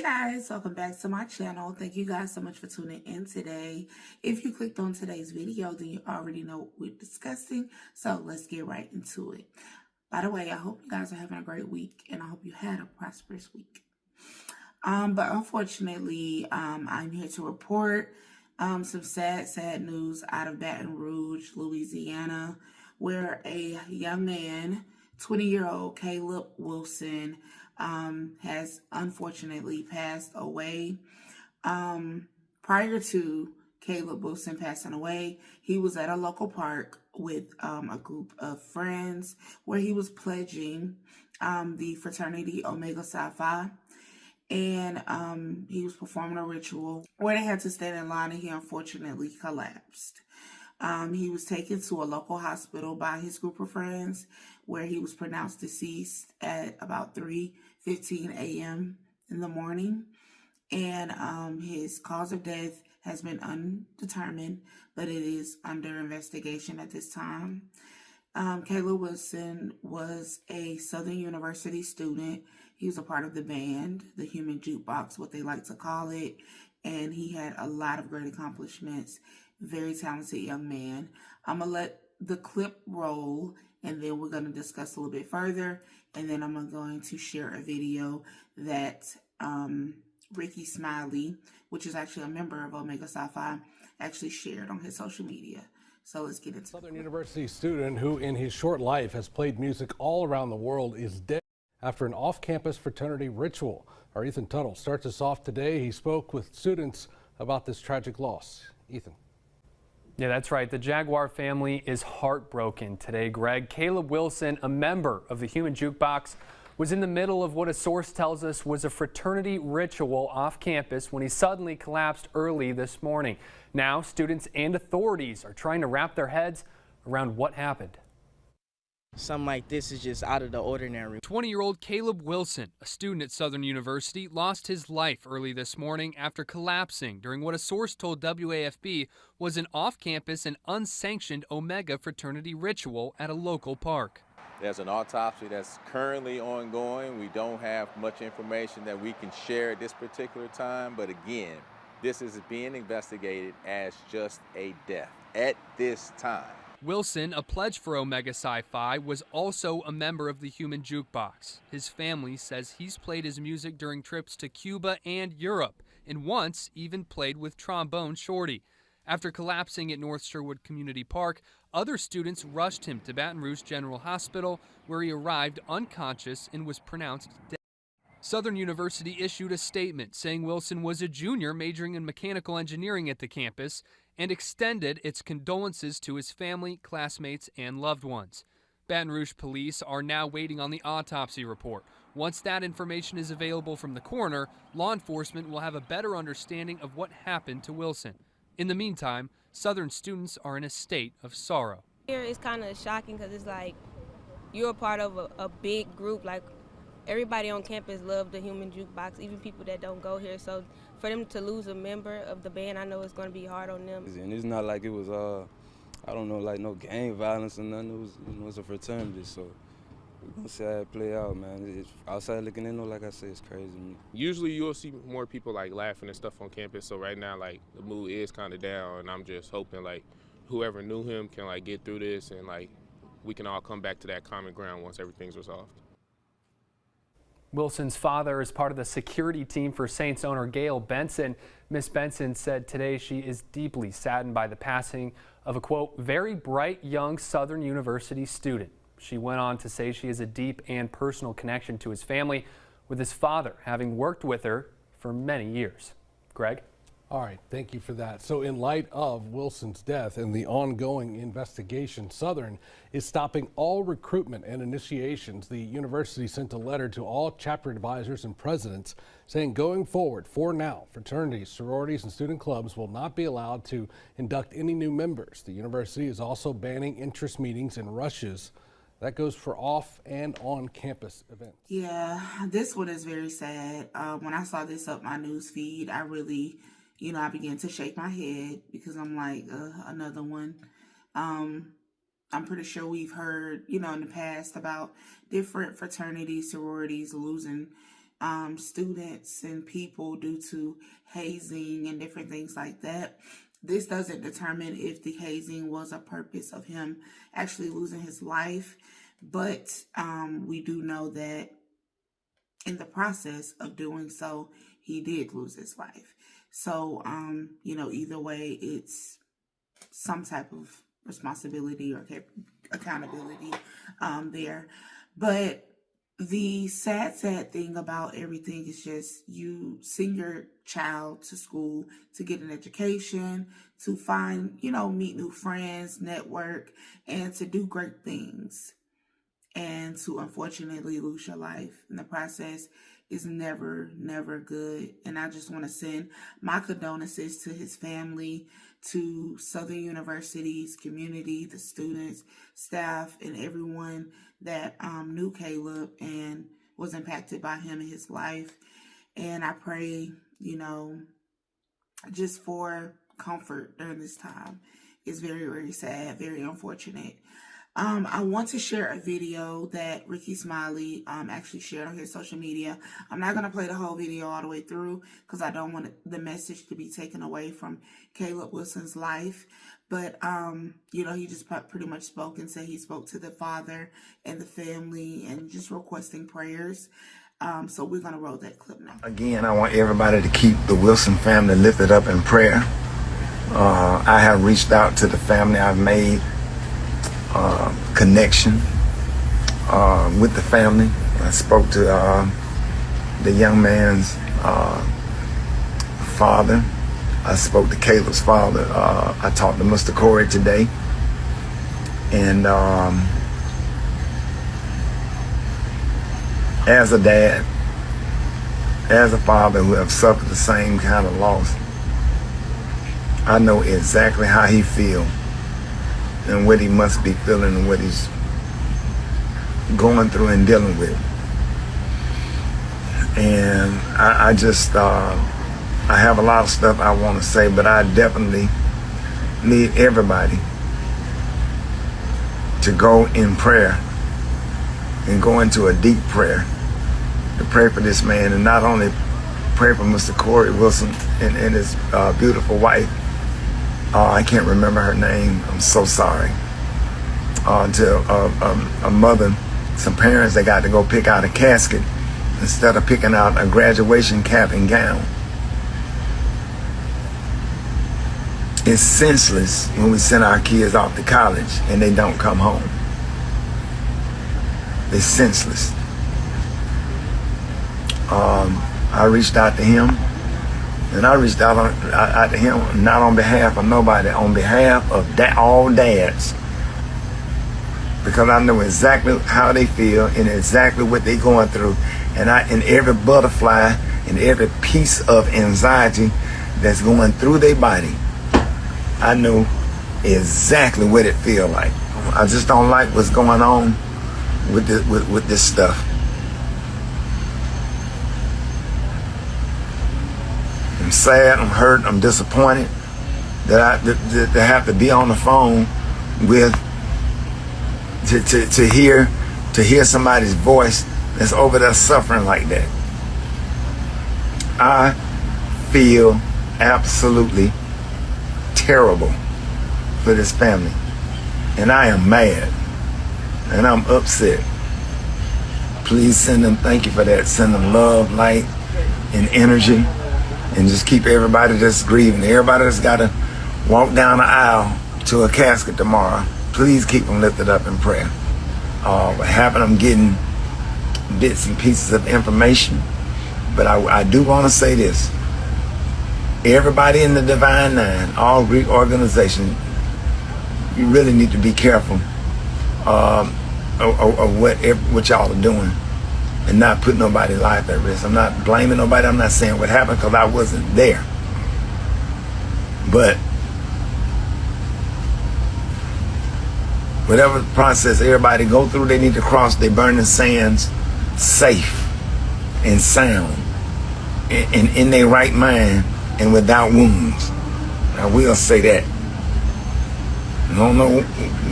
guys, welcome back to my channel. Thank you guys so much for tuning in today. If you clicked on today's video, then you already know what we're discussing. So let's get right into it. By the way, I hope you guys are having a great week and I hope you had a prosperous week. But unfortunately, I'm here to report some sad news out of Baton Rouge, Louisiana, where a young man, 20-year-old Caleb Wilson, has unfortunately passed away. Prior to Caleb Wilson passing away, he was at a local park with a group of friends where he was pledging the Fraternity Omega Psi Phi. And he was performing a ritual where they had to stand in line, and he unfortunately collapsed. He was taken to a local hospital by his group of friends, where he was pronounced deceased at about 3:15 a.m. in the morning. And his cause of death has been undetermined, but it is under investigation at this time. Caleb Wilson was a Southern University student. He was a part of the band, the Human Jukebox, what they like to call it. And he had a lot of great accomplishments. Very talented young man. I'm going to let the clip roll, and then we're going to discuss a little bit further. And then I'm going to share a video that Rickey Smiley, which is actually a member of Omega Psi Phi, actually shared on his social media. So let's get into it. Southern University student who in his short life has played music all around the world is dead after an off-campus fraternity ritual. Our Ethan Tuttle starts us off today. He spoke with students about this tragic loss. Ethan. Yeah, that's right. The Jaguar family is heartbroken today, Greg. Caleb Wilson, a member of the Human Jukebox, was in the middle of what a source tells us was a fraternity ritual off campus when he suddenly collapsed early this morning. Now, students and authorities are trying to wrap their heads around what happened. Something like this is just out of the ordinary. 20-year-old Caleb Wilson, a student at Southern University, lost his life early this morning after collapsing during what a source told WAFB was an off-campus and unsanctioned Omega fraternity ritual at a local park. There's an autopsy that's currently ongoing. We don't have much information that we can share at this particular time, but again, this is being investigated as just a death at this time. Wilson, a pledge for Omega Psi Phi, was also a member of the Human Jukebox. His family says he's played his music during trips to Cuba and Europe, and once even played with Trombone Shorty. After collapsing at North Sherwood Community Park, other students rushed him to Baton Rouge General Hospital, where he arrived unconscious and was pronounced dead. Southern University issued a statement saying Wilson was a junior majoring in mechanical engineering at the campus and extended its condolences to his family, classmates, and loved ones. Baton Rouge police are now waiting on the autopsy report. Once that information is available from the coroner, law enforcement will have a better understanding of what happened to Wilson. In the meantime, Southern students are in a state of sorrow. Here it's kind of shocking because it's like you're a part of a big group. Like everybody on campus loves the Human Jukebox, even people that don't go here. So for them to lose a member of the band, I know it's going to be hard on them. And it's not like it was, I don't know, like no gang violence or nothing. It was, it was a fraternity, so we're going to see how it play out, man. It's outside looking in, though, like I said, it's crazy to me. Usually you'll see more people like laughing and stuff on campus, so right now like the mood is kind of down, and I'm just hoping like whoever knew him can like get through this and like we can all come back to that common ground once everything's resolved. Wilson's father is part of the security team for Saints owner Gail Benson. Miss Benson said today she is deeply saddened by the passing of a, quote, very bright young Southern University student. She went on to say she has a deep and personal connection to his family, with his father having worked with her for many years. Greg? All right, thank you for that. So in light of Wilson's death and the ongoing investigation, Southern is stopping all recruitment and initiations. The university sent a letter to all chapter advisors and presidents saying going forward, for now, fraternities, sororities, and student clubs will not be allowed to induct any new members. The university is also banning interest meetings and rushes. That goes for off and on campus events. Yeah, this one is very sad. When I saw this up my news feed, I really, I began to shake my head because I'm like, another one. I'm pretty sure we've heard, in the past about different fraternities, sororities losing students and people due to hazing and different things like that. This doesn't determine if the hazing was a purpose of him actually losing his life, but we do know that in the process of doing so, he did lose his life. So, either way, it's some type of responsibility or accountability there. But the sad thing about everything is just you send your child to school to get an education, to find, meet new friends, network, and to do great things. And to unfortunately lose your life in the process is never, never good. And I just want to send my condolences to his family, to Southern University's community, the students, staff, and everyone that knew Caleb and was impacted by him in his life. And I pray, just for comfort during this time. It's very, very sad, very unfortunate. I want to share a video that Rickey Smiley actually shared on his social media. I'm not going to play the whole video all the way through because I don't want the message to be taken away from Caleb Wilson's life. But, he just pretty much spoke and said he spoke to the father and the family and just requesting prayers. So we're going to roll that clip now. Again, I want everybody to keep the Wilson family lifted up in prayer. I have reached out to the family. I've made connection with the family. I spoke to the young man's father. I spoke to Caleb's father. I talked to Mr. Corey today. And as a dad, as a father who have suffered the same kind of loss, I know exactly how he feels and what he must be feeling and what he's going through and dealing with. And I have a lot of stuff I want to say, but I definitely need everybody to go in prayer and go into a deep prayer to pray for this man, and not only pray for Mr. Corey Wilson and his beautiful wife. I can't remember her name. I'm so sorry. To a mother, some parents, they got to go pick out a casket instead of picking out a graduation cap and gown. It's senseless when we send our kids off to college and they don't come home. It's senseless. I reached out to him. And I reached out to him, not on behalf of nobody, on behalf of all dads. Because I know exactly how they feel and exactly what they're going through. And every butterfly and every piece of anxiety that's going through their body, I know exactly what it feels like. I just don't like what's going on with this stuff. I'm sad, I'm hurt, I'm disappointed that I have to be on the phone with to hear somebody's voice that's over there suffering like that. I feel absolutely terrible for this family, and I am mad and I'm upset. Please send them, thank you for that, send them love, light, and energy. And just keep everybody that's grieving, everybody that's got to walk down the aisle to a casket tomorrow, please keep them lifted up in prayer. What happened, I'm getting bits and pieces of information, but I do want to say this. Everybody in the Divine Nine, all Greek organizations, you really need to be careful of what y'all are doing. And not put nobody's life at risk. I'm not blaming nobody. I'm not saying what happened because I wasn't there. But whatever process everybody go through, they need to cross their burning sands safe and sound and in their right mind and without wounds. I will say that. I don't know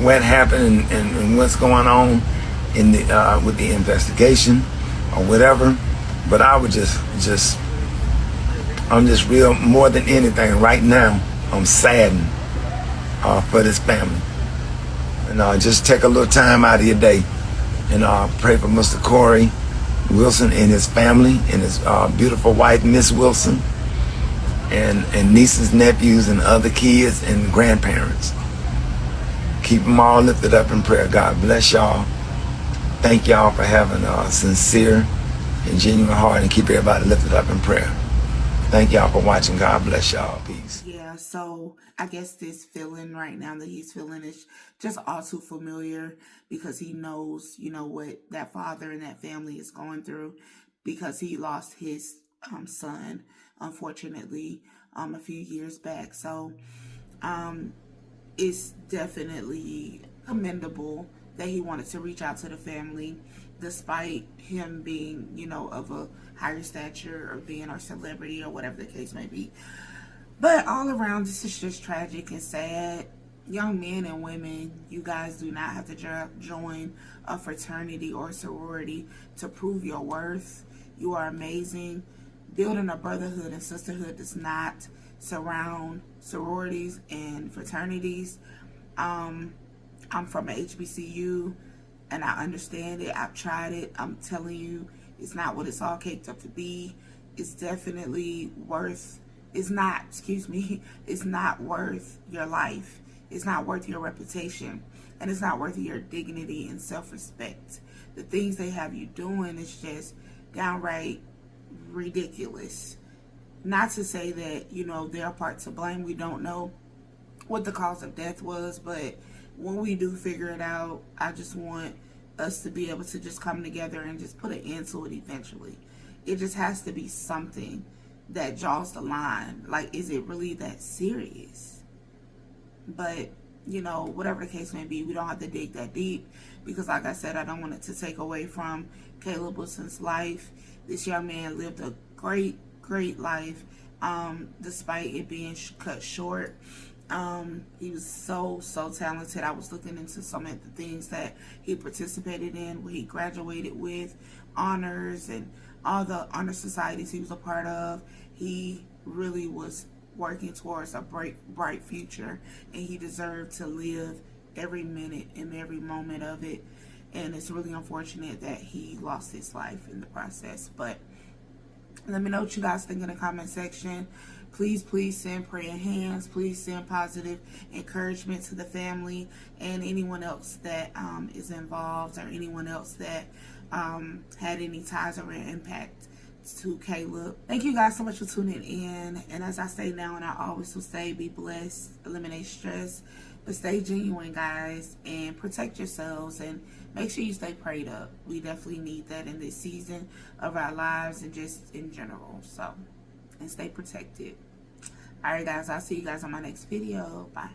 what happened and what's going on in with the investigation or whatever, But I would I'm just real, more than anything right now, I'm saddened for this family. And just take a little time out of your day and pray for Mr. Corey Wilson and his family and his beautiful wife, Miss Wilson, and nieces, nephews, and other kids and grandparents. Keep them all lifted up in prayer. God bless y'all. Thank y'all for having a sincere and genuine heart, and keep everybody lifted up in prayer. Thank y'all for watching. God bless y'all. Peace. Yeah, so I guess this feeling right now that he's feeling is just all too familiar, because he knows, you know, what that father and that family is going through, because he lost his son, unfortunately, a few years back. So it's definitely commendable that he wanted to reach out to the family, despite him being, you know, of a higher stature or being a celebrity or whatever the case may be. But all around, this is just tragic and sad. Young men and women, you guys do not have to join a fraternity or sorority to prove your worth. You are amazing. Building a brotherhood and sisterhood does not surround sororities and fraternities. I'm from a HBCU, and I understand it. I've tried it. I'm telling you, it's not what it's all caked up to be. It's definitely worth, it's not worth your life. It's not worth your reputation, and it's not worth your dignity and self-respect. The things they have you doing is just downright ridiculous. Not to say that, you know, they're part to blame. We don't know what the cause of death was, but when we do figure it out, I just want us to be able to just come together and just put an end to it eventually. It just has to be something that draws the line. Like, is it really that serious? But, you know, whatever the case may be, we don't have to dig that deep, because like I said, I don't want it to take away from Caleb Wilson's life. This young man lived a great life, despite it being cut short. He was so talented. I was looking into some of the things that he participated in, where he graduated with honors and all the honor societies he was a part of. He really was working towards a bright future, and he deserved to live every minute and every moment of it. And it's really unfortunate that he lost his life in the process. But let me know what you guys think in the comment section. Please send praying hands. Please send positive encouragement to the family and anyone else that is involved, or anyone else that had any ties or impact to Caleb. Thank you guys so much for tuning in. And as I say now, and I always will say, be blessed, eliminate stress, but stay genuine, guys, and protect yourselves, and make sure you stay prayed up. We definitely need that in this season of our lives and just in general. So, and stay protected. All right, guys, I'll see you guys on my next video. Bye.